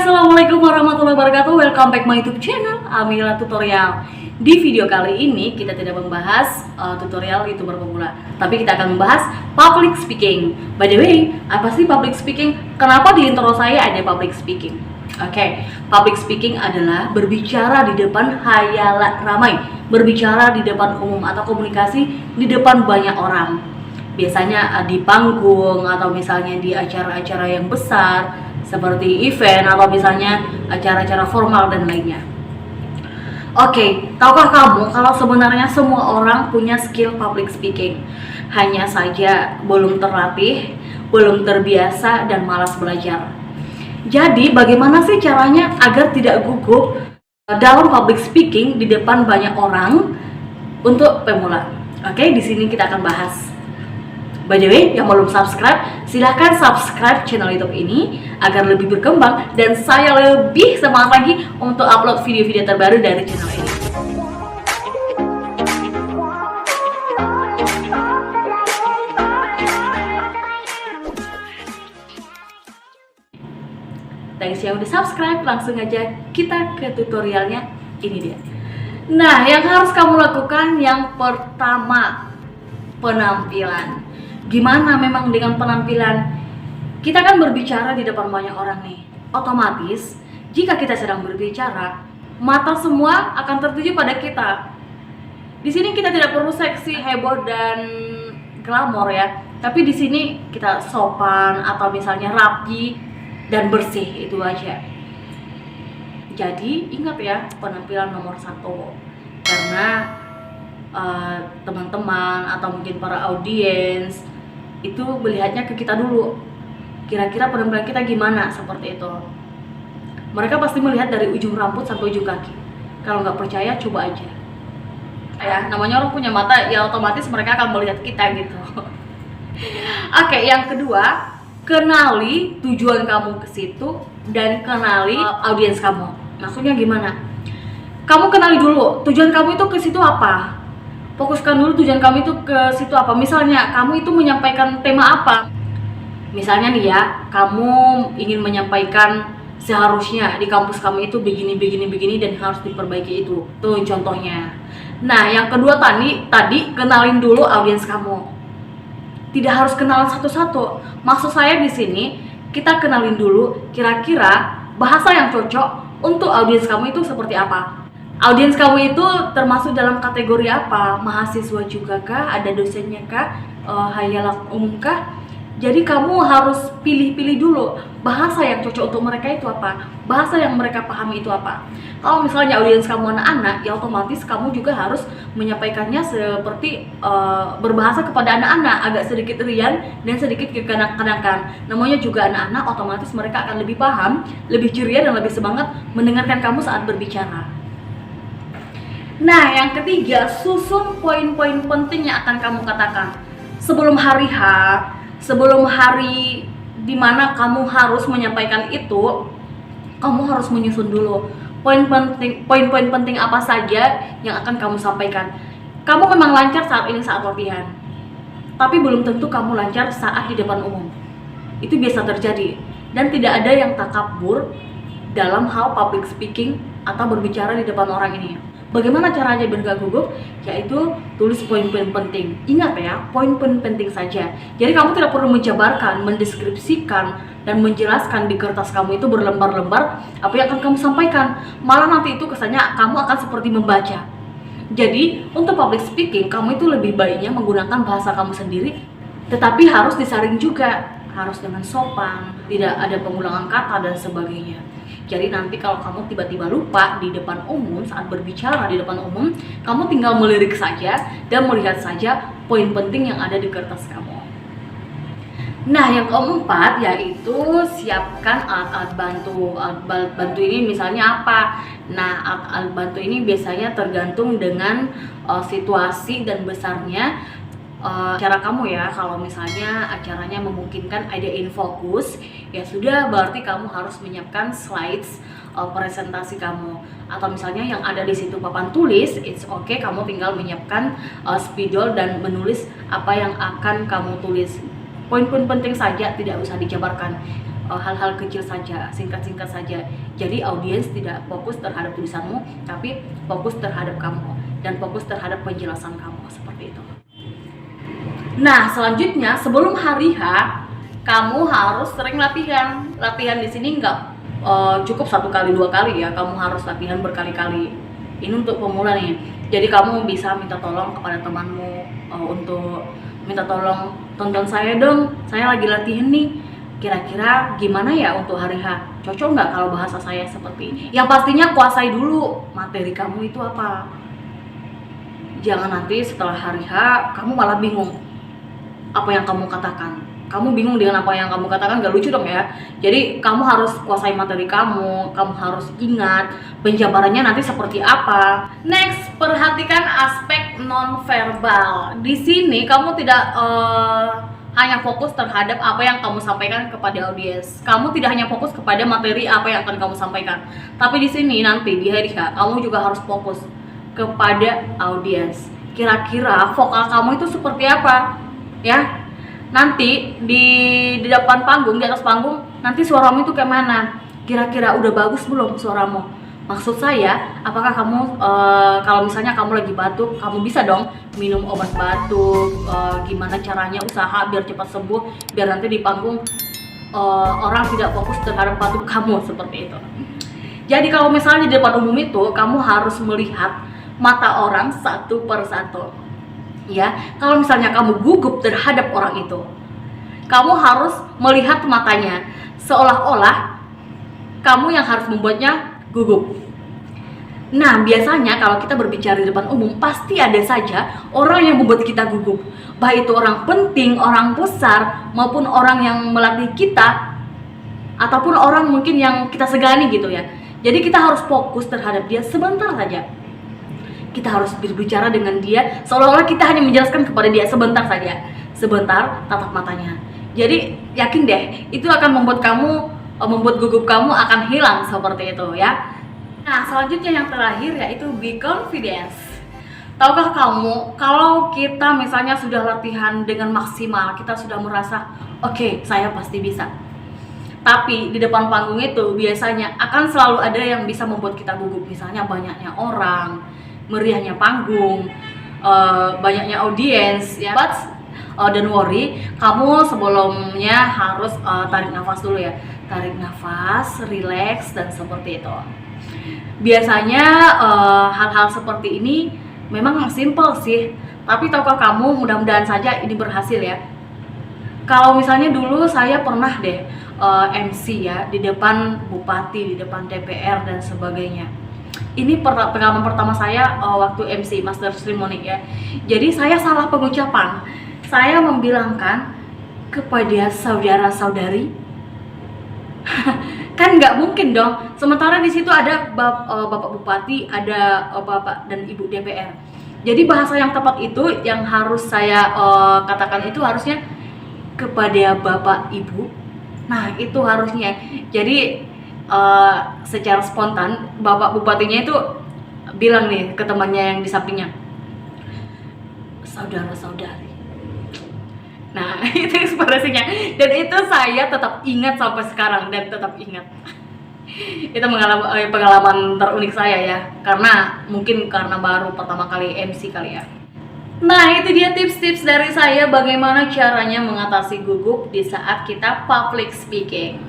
Assalamualaikum warahmatullahi wabarakatuh. Welcome back my YouTube channel Amila Tutorial. Di video kali ini kita tidak membahas tutorial YouTuber pemula, tapi kita akan membahas public speaking. By the way, apa sih public speaking? Kenapa di intro saya ada public speaking? Oke, public speaking adalah berbicara di depan hayalan ramai, berbicara di depan umum atau komunikasi di depan banyak orang. Biasanya di panggung atau misalnya di acara-acara yang besar seperti event atau misalnya acara-acara formal dan lainnya. Oke, tahukah kamu kalau sebenarnya semua orang punya skill public speaking? Hanya saja belum terlatih, belum terbiasa, dan malas belajar. Jadi bagaimana sih caranya agar tidak gugup dalam public speaking di depan banyak orang untuk pemula? Oke, di sini kita akan bahas. By the way, yang belum subscribe, silahkan subscribe channel YouTube ini agar lebih berkembang dan saya lebih semangat lagi untuk upload video-video terbaru dari channel ini. Thanks yang udah subscribe, langsung aja kita ke tutorialnya. Ini dia. Nah, yang harus kamu lakukan yang pertama, penampilan. Gimana memang dengan penampilan? Kita kan berbicara di depan banyak orang nih. Otomatis jika kita sedang berbicara, mata semua akan tertuju pada kita. Di sini kita tidak perlu seksi, heboh dan glamor ya. Tapi di sini kita sopan atau misalnya rapi dan bersih, itu aja. Jadi ingat ya, penampilan nomor 1. Karena teman-teman atau mungkin para audiens itu melihatnya ke kita dulu, kira-kira penampilan kita gimana, seperti itu. Mereka pasti melihat dari ujung rambut sampai ujung kaki. Kalau nggak percaya, coba aja ya, namanya orang punya mata ya, otomatis mereka akan melihat kita gitu. Oke, yang kedua, kenali tujuan kamu ke situ dan kenali audiens kamu. Maksudnya gimana? Kamu kenali dulu tujuan kamu itu ke situ apa. Fokuskan dulu tujuan kamu itu ke situ apa. Misalnya kamu itu menyampaikan tema apa. Misalnya nih ya, kamu ingin menyampaikan seharusnya di kampus kamu itu begini dan harus diperbaiki itu. Tuh contohnya. Nah, yang kedua tadi kenalin dulu audiens kamu. Tidak harus kenalan satu-satu. Maksud saya di sini kita kenalin dulu kira-kira bahasa yang cocok untuk audiens kamu itu seperti apa. Audiens kamu itu termasuk dalam kategori apa? Mahasiswa juga kah? Ada dosennya kah? Hayalan umum kah? Jadi kamu harus pilih-pilih dulu bahasa yang cocok untuk mereka itu apa? Bahasa yang mereka pahami itu apa? Kalau misalnya audiens kamu anak-anak, ya otomatis kamu juga harus menyampaikannya seperti berbahasa kepada anak-anak, agak sedikit riang dan sedikit kekanak-kanakan. Namanya juga anak-anak, otomatis mereka akan lebih paham, lebih ceria dan lebih semangat mendengarkan kamu saat berbicara. Nah, yang ketiga, susun poin-poin penting yang akan kamu katakan. Sebelum hari H, sebelum hari dimana kamu harus menyampaikan itu, kamu harus menyusun dulu poin-poin penting apa saja yang akan kamu sampaikan. Kamu memang lancar saat ini saat latihan, tapi belum tentu kamu lancar saat di depan umum. Itu biasa terjadi, dan tidak ada yang takabur dalam hal public speaking atau berbicara di depan orang ini. Bagaimana caranya biar gak gugup? Yaitu tulis poin-poin penting. Ingat ya, poin-poin penting saja. Jadi kamu tidak perlu menjabarkan, mendeskripsikan, dan menjelaskan di kertas kamu itu berlembar-lembar apa yang akan kamu sampaikan. Malah nanti itu kesannya kamu akan seperti membaca. Jadi untuk public speaking, kamu itu lebih baiknya menggunakan bahasa kamu sendiri, tetapi harus disaring juga, harus dengan sopan, tidak ada pengulangan kata dan sebagainya. Jadi nanti kalau kamu tiba-tiba lupa di depan umum, saat berbicara di depan umum, kamu tinggal melirik saja dan melihat saja poin penting yang ada di kertas kamu. Nah, yang keempat yaitu siapkan alat-alat bantu. Alat bantu ini misalnya apa? Nah, alat bantu ini biasanya tergantung dengan situasi dan besarnya acara kamu ya. Kalau misalnya acaranya memungkinkan ada in focus, ya sudah, berarti kamu harus menyiapkan slides presentasi kamu. Atau misalnya yang ada di situ papan tulis, it's okay, kamu tinggal menyiapkan spidol dan menulis apa yang akan kamu tulis. Poin-poin penting saja, tidak usah dijabarkan. hal-hal kecil saja, singkat-singkat saja. Jadi audiens tidak fokus terhadap tulisanmu, tapi fokus terhadap kamu dan fokus terhadap penjelasan kamu, seperti itu. Nah, selanjutnya sebelum hari H, kamu harus sering latihan. Latihan di sini nggak cukup 1 kali 2 kali ya, kamu harus latihan berkali-kali. Ini untuk pemula nih. Jadi kamu bisa minta tolong kepada temanmu untuk minta tolong, tonton saya dong, saya lagi latihan nih. Kira-kira gimana ya untuk hari H? Cocok nggak kalau bahasa saya seperti ini? Yang pastinya kuasai dulu materi kamu itu apa. Jangan nanti setelah hari H kamu malah bingung apa yang kamu katakan. Kamu bingung dengan apa yang kamu katakan, gak lucu dong ya. Jadi kamu harus kuasai materi kamu harus ingat penjabarannya nanti seperti apa. Next, perhatikan aspek nonverbal. Di sini kamu tidak hanya fokus terhadap apa yang kamu sampaikan kepada audiens. Kamu tidak hanya fokus kepada materi apa yang akan kamu sampaikan. Tapi di sini nanti di hari H kamu juga harus fokus kepada audiens. Kira-kira vokal kamu itu seperti apa? Ya. Nanti di depan panggung, di atas panggung, nanti suaramu itu kayak mana? Kira-kira udah bagus belum suaramu? Maksud saya, apakah kamu kalau misalnya kamu lagi batuk, kamu bisa dong minum obat batuk? Gimana caranya usaha biar cepat sembuh, biar nanti di panggung orang tidak fokus terhadap batuk kamu, seperti itu. Jadi kalau misalnya di depan umum itu, kamu harus melihat mata orang satu per satu. Ya, kalau misalnya kamu gugup terhadap orang itu, kamu harus melihat matanya, seolah-olah kamu yang harus membuatnya gugup. Nah, biasanya kalau kita berbicara di depan umum, pasti ada saja orang yang membuat kita gugup. Baik itu orang penting, orang besar, maupun orang yang melatih kita, ataupun orang mungkin yang kita segani gitu ya. Jadi kita harus fokus terhadap dia sebentar saja. Kita harus berbicara dengan dia seolah-olah kita hanya menjelaskan kepada dia sebentar saja. Sebentar, tatap matanya. Jadi yakin deh, itu akan membuat gugup kamu akan hilang, seperti itu ya. Nah, selanjutnya yang terakhir yaitu be confidence. Tahukah kamu, kalau kita misalnya sudah latihan dengan maksimal, kita sudah merasa oke, saya pasti bisa. Tapi di depan panggung itu biasanya akan selalu ada yang bisa membuat kita gugup. Misalnya banyaknya orang, meriahnya panggung, banyaknya audiens ya. But don't worry, kamu sebelumnya harus tarik nafas dulu ya. Tarik nafas, relax, dan seperti itu. Biasanya hal-hal seperti ini memang simple sih, tapi tahukah kamu, mudah-mudahan saja ini berhasil ya. Kalau misalnya dulu saya pernah deh MC ya di depan bupati, di depan DPR dan sebagainya. Ini pengalaman pertama saya waktu MC Master Ceremony ya. Jadi saya salah pengucapan. Saya membilangkan kepada saudara-saudari. Kan nggak mungkin dong. Sementara di situ ada Bapak Bupati, ada Bapak dan Ibu DPR. Jadi bahasa yang tepat itu yang harus saya katakan itu harusnya kepada Bapak Ibu. Nah, itu harusnya. Jadi secara spontan Bapak Bupatinya itu bilang nih ke temannya yang di sampingnya, saudara-saudari. Nah, itu ekspresinya, dan itu saya tetap ingat sampai sekarang dan tetap ingat. Itu pengalaman terunik saya ya, karena mungkin karena baru pertama kali MC kali ya. Nah, itu dia tips-tips dari saya bagaimana caranya mengatasi gugup di saat kita public speaking.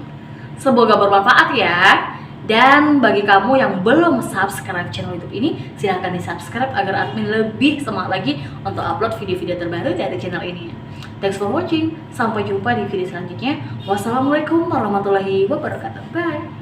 Semoga bermanfaat ya. Dan bagi kamu yang belum subscribe channel YouTube ini, silahkan di subscribe agar admin lebih semangat lagi untuk upload video-video terbaru dari channel ini. Thanks for watching. Sampai jumpa di video selanjutnya. Wassalamualaikum warahmatullahi wabarakatuh. Bye.